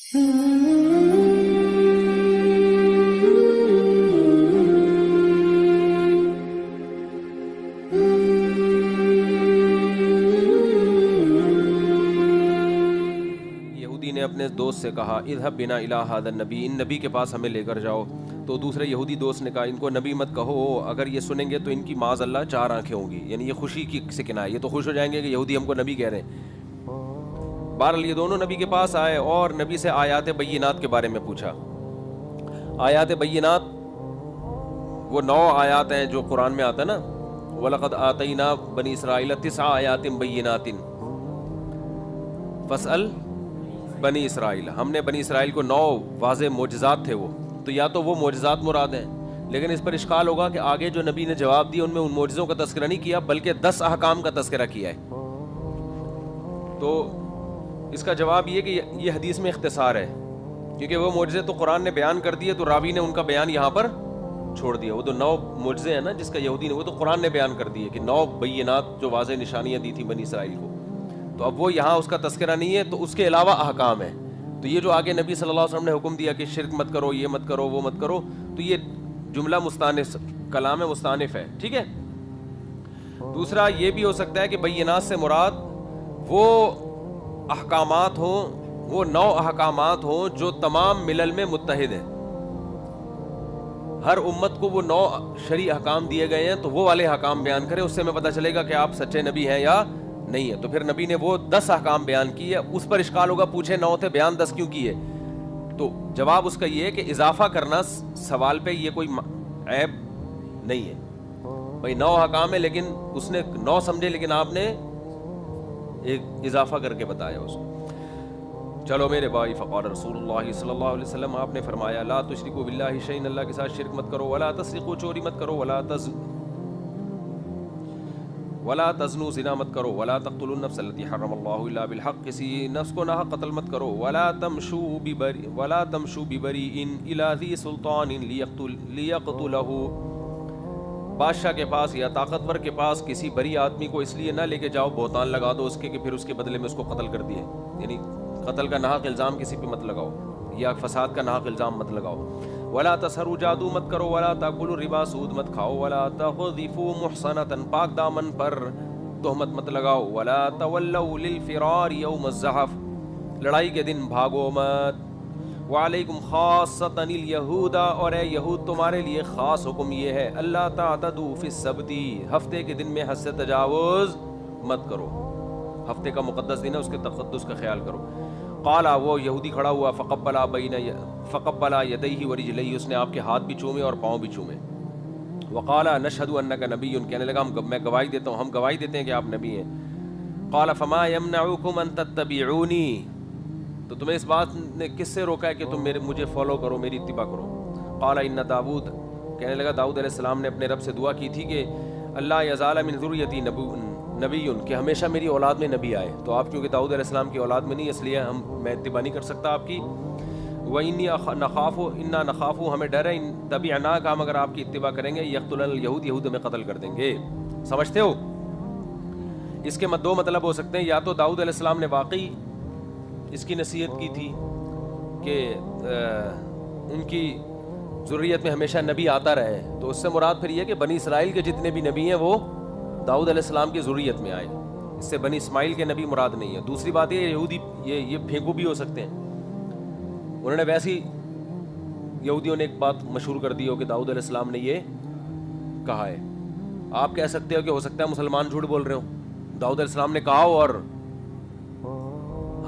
اپنے دوست سے کہا اذهب بنا الى هذا النبی، ان نبی کے پاس ہمیں لے کر جاؤ. تو دوسرے یہودی دوست نے کہا ان کو نبی مت کہو، اگر یہ سنیں گے تو ان کی معاذ اللہ 4 آنکھیں ہوں گی. یعنی یہ خوشی کی سے کنایہ، یہ تو خوش ہو جائیں گے کہ یہودی ہم کو نبی کہہ رہے ہیں. بہرحال یہ دونوں نبی کے پاس آئے اور نبی سے آیات بینات کے بارے میں پوچھا. آیات بینات وہ 9 آیات ہیں جو قرآن میں آتا ہے نا، وَلَقَدْ آتَيْنَا بَنِي إِسْرَائِيلَ 9 آیات بینات فَاسْأَلْ بنی اسرائیل. ہم نے بنی اسرائیل کو 9 واضح معجزات تھے وہ، تو یا تو وہ معجزات مراد ہیں، لیکن اس پر اشکال ہوگا کہ آگے جو نبی نے جواب دی ان میں ان معجزوں کا تذکرہ نہیں کیا بلکہ 10 احکام کا تذکرہ کیا ہے. تو اس کا جواب یہ کہ یہ حدیث میں اختصار ہے، کیونکہ وہ معجزے تو قرآن نے بیان کر دیے تو راوی نے ان کا بیان یہاں پر چھوڑ دیا. وہ تو 9 معجزے ہیں نا جس کا یہودی نے، وہ تو قرآن نے بیان کر دیے کہ 9 بینات جو واضح نشانیاں دی تھیں بنی اسرائیل کو. تو اب وہ یہاں اس کا تذکرہ نہیں ہے، تو اس کے علاوہ احکام ہے. تو یہ جو آگے نبی صلی اللہ علیہ وسلم نے حکم دیا کہ شرک مت کرو، یہ مت کرو، وہ مت کرو، تو یہ جملہ مستانف، کلام مستانف ہے. ٹھیک ہے. دوسرا یہ بھی ہو سکتا ہے کہ بینات سے مراد وہ احکامات ہوں، وہ 9 احکامات ہوں جو تمام ملل میں متحد ہیں. ہر امت کو وہ 9 شرعی احکام دیے گئے ہیں، تو وہ والے احکام بیان کریں، اس سے ہمیں پتہ چلے گا کہ آپ سچے نبی ہیں یا نہیں ہے. تو پھر نبی نے وہ 10 احکام بیان کیے. اس پر اشکال ہوگا پوچھے 9 تھے، بیان 10 کیوں کیے؟ تو جواب اس کا یہ ہے کہ اضافہ کرنا سوال پہ یہ کوئی عیب نہیں ہے. بھائی 9 احکام ہے لیکن اس نے 9 سمجھے، لیکن آپ نے ایک اضافہ کر کے بتایا اس کو. چلو میرے بھائی، فقال رسول اللہ صلی اللہ علیہ وسلم، آپ نے فرمایا لا تشرکوا باللہ شیئا، اللہ کے ساتھ شرک مت کرو، ولا تسرقوا، چوری مت کرو، ولا تزنوا، زنا مت کرو، ولا تقتلوا النفس التي حرم الله الا بالحق، کسی نفس کو ناحق قتل مت کرو، ولا تمشوا ببریء الى ذی سلطان لیقتله، بادشاہ کے پاس یا طاقتور کے پاس کسی بری آدمی کو اس لیے نہ لے کے جاؤ بہتان لگا دو اس کے کہ پھر اس کے بدلے میں اس کو قتل کر دیے. یعنی قتل کا ناحق الزام کسی پہ مت لگاؤ یا فساد کا ناحق الزام مت لگاؤ. ولا تسحروا، جادو مت کرو، ولا تاکلوا الربا، سود مت کھاؤ، ولا تقذفوا محصنة، پاک دامن پر تہمت مت لگاؤ، ولا تولوا للفرار یوم الزحف، لڑائی کے دن بھاگو مت. وعلیکم خاصۃ الیہود، اور اے یہود تمہارے لیے خاص حکم یہ ہے اللہ تعتدوا فی السبت، ہفتے کے دن میں حد سے تجاوز مت کرو. ہفتے کا مقدس دن ہے، اس کے تقدس کا خیال کرو. قال، وہ یہودی کھڑا ہوا، فقبل یدیہ ورجلیہ، اس نے آپ کے ہاتھ بھی چومے اور پاؤں بھی چومے. وقال نشہد انک نبی، کہنے لگا میں گواہی دیتا ہوں، ہم گواہی دیتے ہیں کہ آپ نبی ہیں. قال فما یمنعکم ان تتبعونی، تو تمہیں اس بات نے کس سے روکا ہے کہ تم مجھے فالو کرو، میری اتباع کرو. قال ان داؤد، کہنے لگا داؤد علیہ السلام نے اپنے رب سے دعا کی تھی کہ اللہ یزال من ذریتی نبی، کہ ہمیشہ میری اولاد میں نبی آئے. تو آپ کیونکہ داؤد علیہ السلام کی اولاد میں نہیں، اس لیے میں اتباع نہیں کر سکتا آپ کی. وَإِنِّي نَخَافُ، إِنَّا نَخَافُ، ہمیں ڈر ہے، إِن تَبِعْنَاكَ، ہم اگر آپ کی اتباع کریں گے، يَقْتُلَنَا الْيَهُودُ، یہود ہمیں قتل کر دیں گے. سمجھتے ہو؟ اس کے 2 مطلب ہو سکتے ہیں. یا تو داؤد علیہ السلام نے واقعی اس کی نصیحت کی تھی کہ ان کی ذریت میں ہمیشہ نبی آتا رہے، تو اس سے مراد پھر یہ کہ بنی اسرائیل کے جتنے بھی نبی ہیں وہ داؤد علیہ السلام کی ذریت میں آئے، اس سے بنی اسماعیل کے نبی مراد نہیں ہے. دوسری بات یہ یہودی یہ پھینکو بھی ہو سکتے ہیں. انہوں نے ویسی یہودیوں نے ایک بات مشہور کر دی ہو کہ داؤد علیہ السلام نے یہ کہا ہے. آپ کہہ سکتے ہو کہ ہو سکتا ہے مسلمان جھوٹ بول رہے ہو، داؤد علیہ السلام نے کہا ہو اور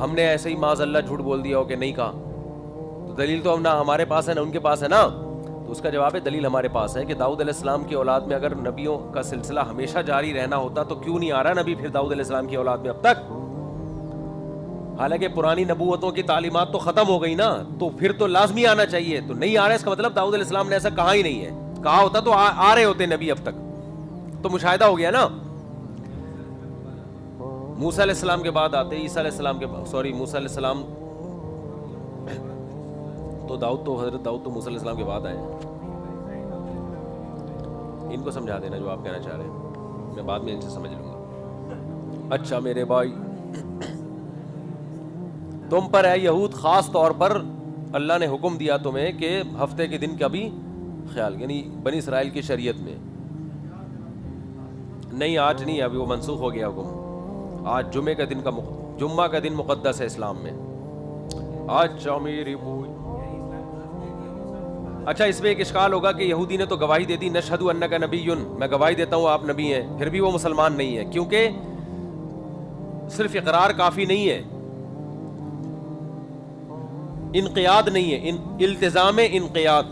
ہم نے ایسے ہی معاذ اللہ جھوٹ بول دیا ہو کہ نہیں کہا. تو دلیل تو نہ ہمارے پاس ہے نہ ان کے پاس ہے نا. تو اس کا جواب ہے دلیل ہمارے پاس ہے کہ داؤد علیہ السلام کی اولاد میں اگر نبیوں کا سلسلہ ہمیشہ جاری رہنا ہوتا تو کیوں نہیں آ رہا نبی پھر داؤد علیہ السلام کی اولاد میں اب تک؟ حالانکہ پرانی نبوتوں کی تعلیمات تو ختم ہو گئی نا، تو پھر تو لازمی آنا چاہیے. تو نہیں آ رہا، اس کا مطلب داؤد علیہ السلام نے ایسا کہا ہی نہیں ہے. کہا ہوتا تو آ رہے ہوتے نبی اب تک. تو مشاہدہ ہو گیا نا. موسیٰ علیہ السلام کے بعد آتے عیسیٰ علیہ السلام کے موسیٰ علیہ السلام تو حضرت داؤد تو موسیٰ علیہ السلام کے بعد آئے. ان کو سمجھا دینا جو آپ کہنا چاہ رہے ہیں، میں بعد میں ان سے سمجھ لوں گا. اچھا میرے بھائی، تو تم پر اے یہود خاص طور پر اللہ نے حکم دیا تمہیں کہ ہفتے کے دن کا بھی خیال، یعنی بنی اسرائیل کی شریعت میں نہیں، آج نہیں، ابھی وہ منسوخ ہو گیا حکم. آج جمعہ کا دن مقدس ہے اسلام میں. اچھا میری بوئی، اچھا اس میں ایک اشکال ہوگا کہ یہودی نے تو گواہی دے دی نشہد انک نبی، میں گواہی دیتا ہوں آپ نبی ہیں، پھر بھی وہ مسلمان نہیں ہے، کیونکہ صرف اقرار کافی نہیں ہے، انقیاد نہیں ہے، التزام انقیاد.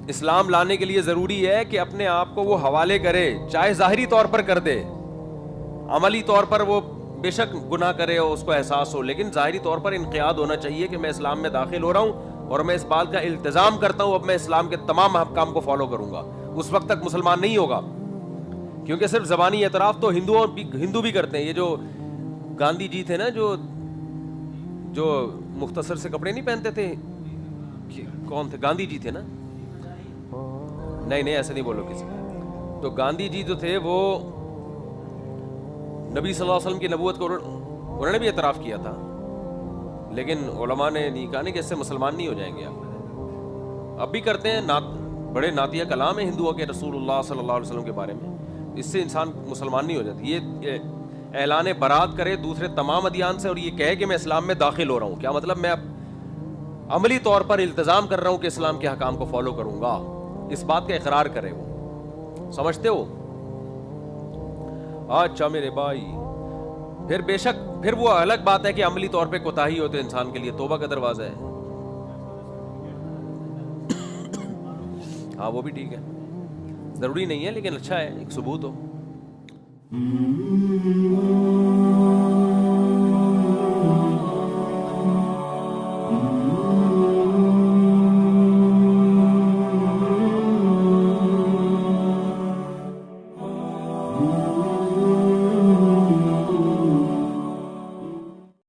اسلام لانے کے لیے ضروری ہے کہ اپنے آپ کو وہ حوالے کرے، چاہے ظاہری طور پر کر دے، عملی طور پر وہ بے شک گناہ کرے اور اس کو احساس ہو، لیکن ظاہری طور پر انقیاد ہونا چاہیے کہ میں اسلام میں داخل ہو رہا ہوں اور میں اس بات کا التزام کرتا ہوں اب میں اسلام کے تمام احکام کو فالو کروں گا. اس وقت تک مسلمان نہیں ہوگا، کیونکہ صرف زبانی اعتراف تو ہندو بھی کرتے ہیں. یہ جو گاندھی جی تھے نا، جو مختصر سے کپڑے نہیں پہنتے تھے، کون تھے؟ گاندھی جی تھے نا؟ نہیں ایسے نہیں بولو کسی. تو گاندھی جی جو تھے وہ نبی صلی اللہ علیہ وسلم کی نبوت کو انہوں نے بھی اعتراف کیا تھا، لیکن علماء نے نہیں کہا کہ اس سے مسلمان نہیں ہو جائیں گے آپ. اب بھی کرتے ہیں، بڑے نعتیہ کلام ہیں ہندوؤں کے رسول اللہ صلی اللہ علیہ وسلم کے بارے میں، اس سے انسان مسلمان نہیں ہو جاتی. یہ اعلان برات کرے دوسرے تمام ادیان سے اور یہ کہے کہ میں اسلام میں داخل ہو رہا ہوں، کیا مطلب؟ میں اب عملی طور پر التزام کر رہا ہوں کہ اسلام کے حکام کو فالو کروں گا، اس بات کا اقرار کرے. وہ سمجھتے ہو؟ اچھا میرے بھائی، پھر بے شک پھر وہ الگ بات ہے کہ عملی طور پہ کوتاہی ہوتے انسان کے لیے توبہ کا دروازہ ہے. ہاں وہ بھی ٹھیک ہے، ضروری نہیں ہے لیکن اچھا ہے ایک ثبوت ہو.